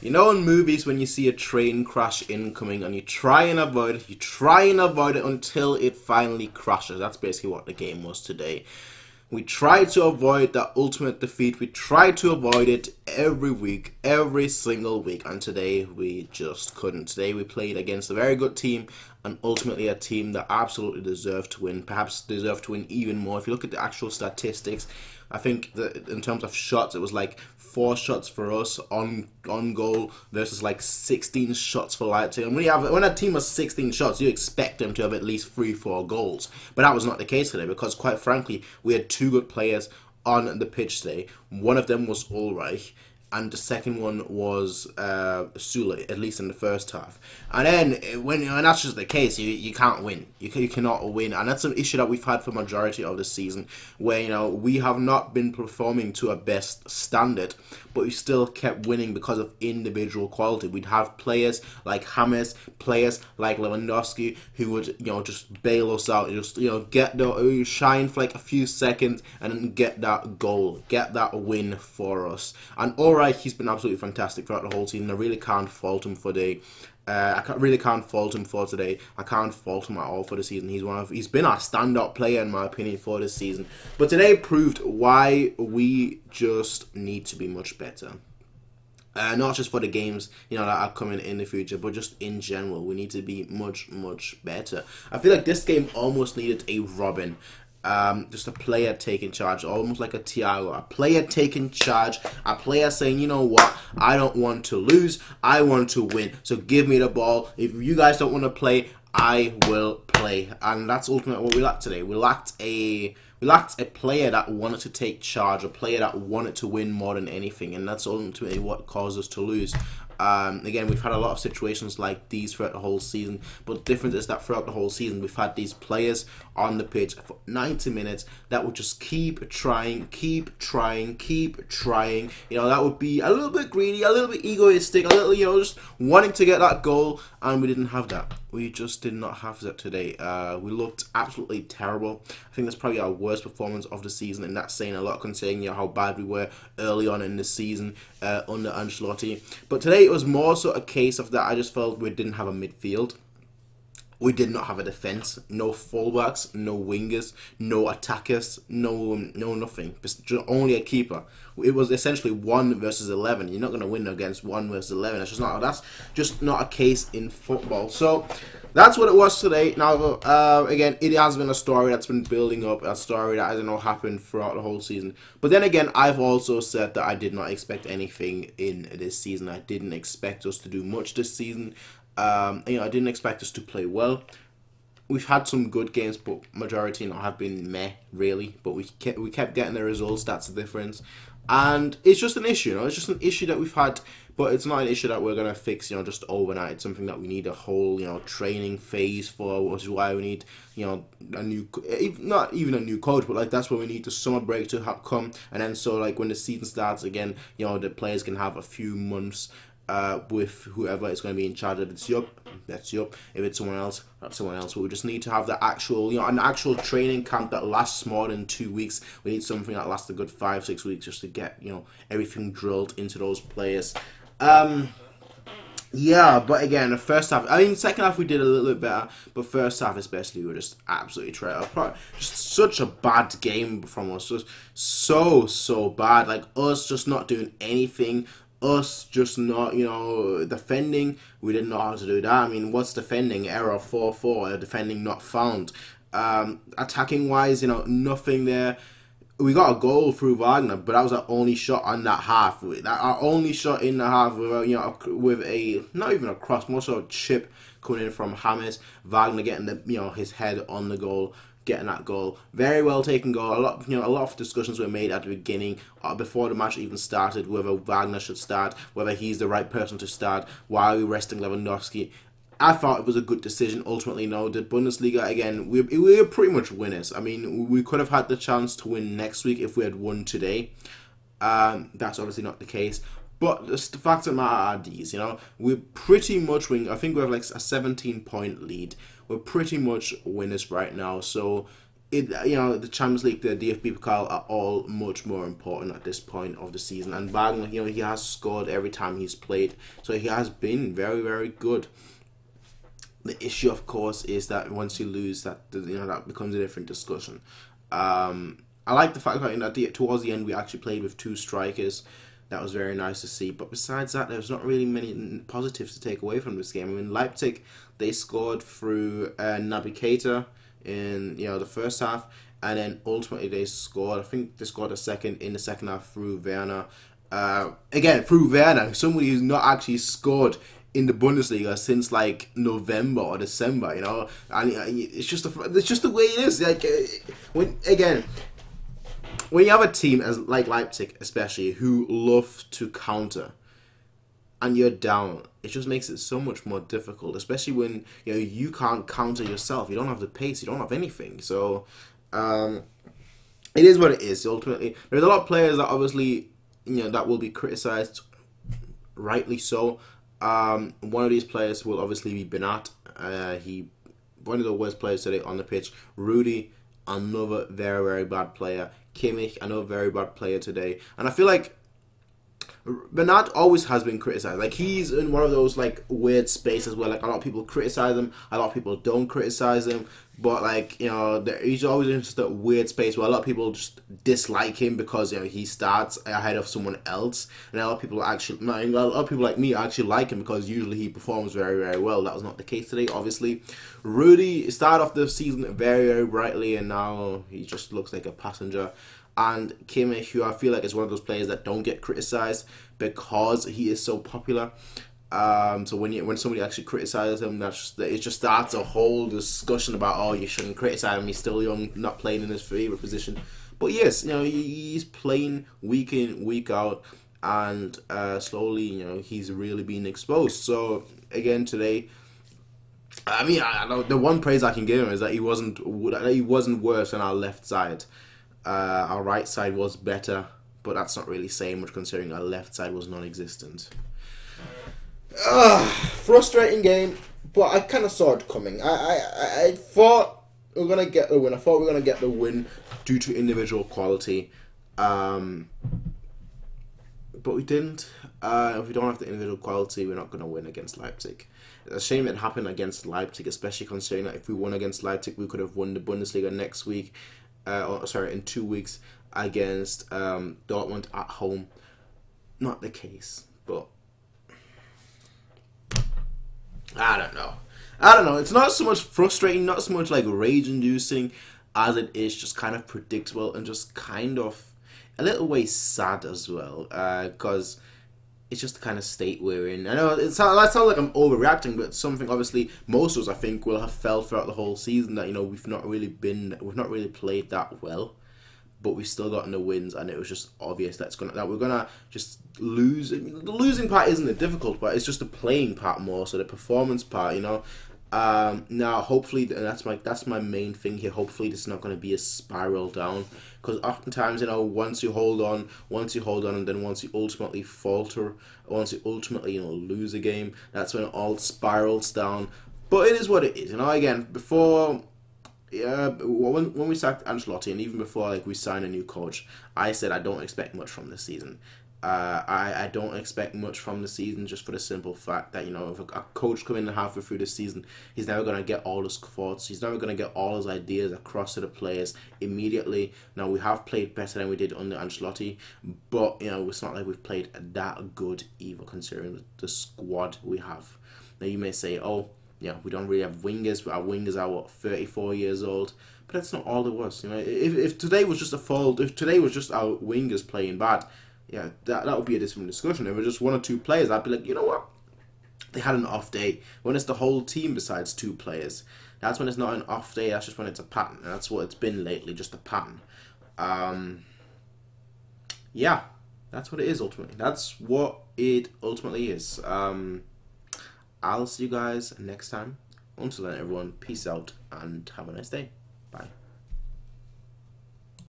You know, in movies when you see a train crash incoming and you try and avoid it, until it finally crashes. That's basically what the game was today. We tried to avoid that ultimate defeat. We tried to avoid it every week, every single week, and today we just couldn't. Today we played against a very good team, and ultimately a team that absolutely deserved to win, perhaps deserved to win even more. If you look at the actual statistics, I think that in terms of shots, it was like 4 shots for us on goal versus like 16 shots for Leipzig. And when a team has 16 shots, you expect them to have at least 3-4 goals. But that was not the case today, because quite frankly, we had 2 good players on the pitch today. One of them was Ulreich, and the second one was Sule, at least in the first half. And then, when that's just the case, you can't win. You cannot win. And that's an issue that we've had for the majority of the season, where, you know, we have not been performing to our best standard, but we still kept winning because of individual quality. We'd have players like James, players like Lewandowski, who would, you know, just bail us out, just, you know, get the shine for like a few seconds and then get that goal, get that win for us. And alright, he's been absolutely fantastic throughout the whole season. I really can't fault him for today. Really can't fault him for today. I can't fault him at all for the season. He's been our standout player in my opinion for this season. But today proved why we just need to be much better. Not just for the games, you know, that are coming in the future, but just in general, we need to be much better. I feel like this game almost needed a Robin. Just a player taking charge, almost like a Thiago, a player taking charge, a player saying, you know what, I don't want to lose, I want to win, so give me the ball. If you guys don't want to play, I will play. And that's ultimately what we lacked today. We lacked a player that wanted to take charge, a player that wanted to win more than anything, and that's ultimately what caused us to lose. Again, we've had a lot of situations like these throughout the whole season, but the difference is that throughout the whole season we've had these players on the pitch for 90 minutes that would just keep trying. You know, that would be a little bit greedy, a little bit egoistic, a little, you know, just wanting to get that goal, and we didn't have that. We just did not have that today. We looked absolutely terrible. I think that's probably our worst performance of the season, and that's saying a lot considering, you know, how bad we were early on in the season under Ancelotti. But today it was more so a case of that I just felt we didn't have a midfield. We did not have a defense, no fullbacks, no wingers, no attackers, no nothing. Only a keeper. It was essentially 1 versus 11. You're not going to win against 1 versus 11. That's just not a case in football. So that's what it was today. Now, again, it has been a story that's been building up, a story that, I don't know, happened throughout the whole season. But then again, I've also said that I did not expect anything in this season. I didn't expect us to do much this season. You know, I didn't expect us to play well. We've had some good games, but majority, you know, have been meh, really. But we kept getting the results. That's the difference. And it's just an issue, you know. It's just an issue that we've had, but it's not an issue that we're gonna fix, you know, just overnight. It's something that we need a whole, you know, training phase for, which is why we need, you know, not even a new coach, but like that's where we need the summer break to come, and then so like when the season starts again, you know, the players can have a few months with whoever is going to be in charge. If it's Yup, that's Yup. If it's someone else, that's someone else. But we just need to have the actual, you know, an actual training camp that lasts more than 2 weeks. We need something that lasts a good 5-6 weeks just to get, you know, everything drilled into those players. Yeah, but again, the first half, I mean, second half we did a little bit better, but first half especially, we were just absolutely trash. Just such a bad game from us. Just so bad. Like, us just not doing anything. Us just not, you know, defending. We didn't know how to do that. I mean, what's defending? Error 4-4, defending not found. Attacking wise, you know, nothing there. We got a goal through Wagner, but that was our only shot on that half. Our only shot in the half, with, you know, with a, not even a cross, more so a chip coming in from James. Wagner getting the, you know, his head on the goal, getting that goal. Very well taken goal. A lot of discussions were made at the beginning, before the match even started, whether Wagner should start, whether he's the right person to start, why are we resting Lewandowski. I thought it was a good decision. Ultimately, no. The Bundesliga, again, we were pretty much winners. I mean, we could have had the chance to win next week if we had won today. That's obviously not the case. But the facts of the matter are these, you know. We're pretty much winning. I think we have like a 17-point lead. We're pretty much winners right now. So the Champions League, the DFB Pokal are all much more important at this point of the season. And Wagner, he has scored every time he's played, so he has been very, very good. The issue, of course, is that once you lose, that becomes a different discussion. I like the fact that towards the end we actually played with 2 strikers. That was very nice to see. But besides that, there's not really many positives to take away from this game. I mean, Leipzig, they scored through Naby Keita in the first half, and then ultimately they scored. I think they scored in the second half through Werner. Again, through Werner, somebody who's not actually scored in the Bundesliga since like November or December, and it's just the way it is. Like when you have a team like Leipzig, especially, who love to counter, and you're down, it just makes it so much more difficult. Especially when you can't counter yourself. You don't have the pace. You don't have anything. So it is what it is. Ultimately, there's a lot of players that obviously that will be criticized, rightly so. One of these players will obviously be Benat. One of the worst players today on the pitch. Rudy, another very, very bad player. Kimmich, another very bad player today. And I feel like Benat always has been criticized. Like, he's in one of those like weird spaces where like a lot of people criticize him, a lot of people don't criticize him. But like he's always in just a weird space where a lot of people just dislike him because he starts ahead of someone else, and a lot of people like me actually like him because usually he performs very, very well. That was not the case today, obviously. Rudy started off the season very, very brightly, and now he just looks like a passenger. And Kimmich, who I feel like is one of those players that don't get criticized because he is so popular. So when somebody actually criticizes him, it just starts a whole discussion about, oh, you shouldn't criticize him, he's still young, not playing in his favorite position. But yes, he's playing week in, week out, and slowly, he's really being exposed. So again today, I mean, I know the one praise I can give him is that he wasn't worse than our left side. Our right side was better, but that's not really saying much considering our left side was non-existent. Frustrating game, but I kind of saw it coming. I thought we were gonna get the win. I thought we were gonna get the win due to individual quality, but we didn't. If we don't have the individual quality, we're not gonna win against Leipzig. It's a shame it happened against Leipzig, especially considering that if we won against Leipzig, we could have won the Bundesliga next week. In 2 weeks against Dortmund at home. Not the case, but I don't know. It's not so much frustrating, not so much like rage-inducing, as it is just kind of predictable and just kind of a little way sad as well, because it's just the kind of state we're in. I know that sounds like I'm overreacting, but it's something obviously most of us, I think, will have felt throughout the whole season, that we've not really played that well, but we've still gotten the wins, and it was just obvious that we're gonna just lose. I mean, the losing part isn't the difficult part; it's just the playing part more, so the performance part, Now, hopefully, and that's my main thing here. Hopefully, this is not going to be a spiral down, because oftentimes, once you hold on, and then once you ultimately falter, once you ultimately, lose a game, that's when it all spirals down. But it is what it is, Again, before, when we sacked Ancelotti, and even before we signed a new coach, I said I don't expect much from this season. I don't expect much from the season, just for the simple fact that, if a coach coming in halfway through the season, he's never going to get all his thoughts, he's never going to get all his ideas across to the players immediately. Now, we have played better than we did under Ancelotti, but, it's not like we've played that good either, considering the squad we have. Now, you may say, oh, we don't really have wingers, but our wingers are, 34 years old? But that's not all there was. If today was just a fault, if today was just our wingers playing bad, that would be a different discussion. If it was just 1 or 2 players, I'd be like, you know what? They had an off day. When it's the whole team besides 2 players, that's when it's not an off day. That's just when it's a pattern. And that's what it's been lately, just a pattern. That's what it is ultimately. That's what it ultimately is. I'll see you guys next time. Until then, everyone, peace out and have a nice day.